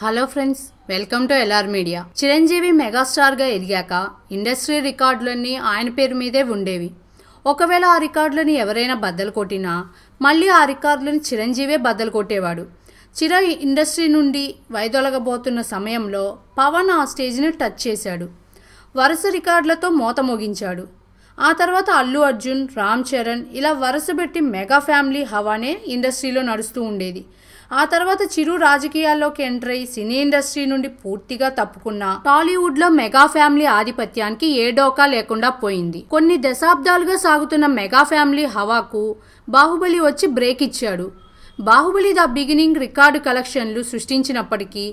Hello friends, welcome to LR media. Chiranjeevi మెగాస్టార్గా ఎదిగాక industry రికార్డులన్నీ ఆయన పేరు మీదే ఉండేవి. ఒకవేళ ఆ రికార్డులని ఎవరైనా బద్దలు కొట్టినా మళ్ళీ ఆ రికార్డులని చిరంజీవే బద్దలు కొట్టేవాడు. ఇండస్ట్రీ నుండి వైదొలగబోతున్న సమయంలో పవన్ ఆ స్టేజ్ని టచ్ చేశాడు. వరుస రికార్డులతో మోత మోగించాడు. ఆ తర్వాత అల్లు అర్జున్, రామ్ చరణ్ ఇలా వరుసపెట్టి మెగా ఫ్యామిలీ హవానే ఇండస్ట్రీలో నడుస్తూ ఉండేది. ఆ తర్వాత చిరు రాజకీయాల్లోకి ఎంటర్ అయి సినీ ఇండస్ట్రీ నుండి పూర్తిగా తప్పుకున్న టాలీవుడ్లో మెగా ఫ్యామిలీ ఆధిపత్యానికి ఏ డోకా లేకుండా పోయింది. కొన్ని దశాబ్దాలుగా సాగుతున్న మెగా ఫ్యామిలీ హవాకు బాహుబలి వచ్చి బ్రేక్ ఇచ్చాడు. బాహుబలి ద బిగినింగ్ రికార్డు కలెక్షన్లు సృష్టించినప్పటికీ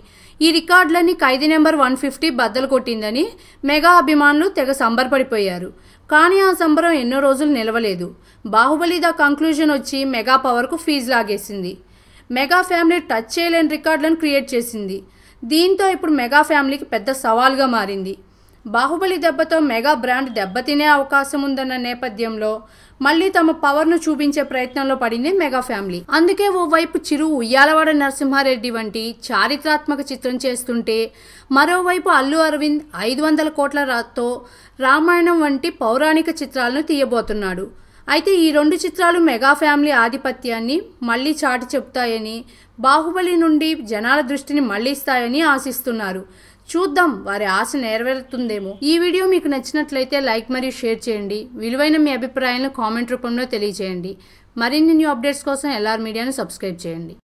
ఈ రికార్డులన్నీ ఖైదీ నెంబర్ 150 బద్దలు కొట్టిందని మెగా అభిమానులు తెగ సంబరపడిపోయారు. కానీ ఆ సంబరం ఎన్నో రోజులు నిలవలేదు. బాహుబలి ద కంక్లూజన్ వచ్చి మెగా పవర్కు ఫీజు లాగేసింది. మెగా ఫ్యామిలీ టచ్ చేయలేని రికార్డులను క్రియేట్ చేసింది. దీంతో ఇప్పుడు మెగా ఫ్యామిలీకి పెద్ద సవాల్గా మారింది. బాహుబలి దెబ్బతో మెగా బ్రాండ్ దెబ్బతినే అవకాశం ఉందన్న నేపథ్యంలో మళ్ళీ తమ పవర్ను చూపించే ప్రయత్నంలో పడింది మెగా ఫ్యామిలీ. అందుకే ఓవైపు చిరు ఉయ్యాలవాడ నరసింహారెడ్డి వంటి చారిత్రాత్మక చిత్రం చేస్తుంటే మరోవైపు అల్లు అరవింద్ 500 కోట్లతో రామాయణం వంటి పౌరాణిక చిత్రాలను తీయబోతున్నాడు. అయితే ఈ రెండు చిత్రాలు మెగా ఫ్యామిలీ ఆధిపత్యాన్ని మళ్ళీ చాటి చెప్తాయని, బాహుబలి నుండి జనాల దృష్టిని మళ్లిస్తాయని ఆశిస్తున్నారు. చూద్దాం, వారి ఆశ నెరవేరుతుందేమో. ఈ వీడియో మీకు నచ్చినట్లయితే లైక్ మరియు షేర్ చేయండి. విలువైన మీ అభిప్రాయాలను కామెంట్ రూపంలో తెలియజేయండి. మరిన్ని న్యూ అప్డేట్స్ కోసం ఎల్ఆర్ మీడియాను సబ్స్క్రైబ్ చేయండి.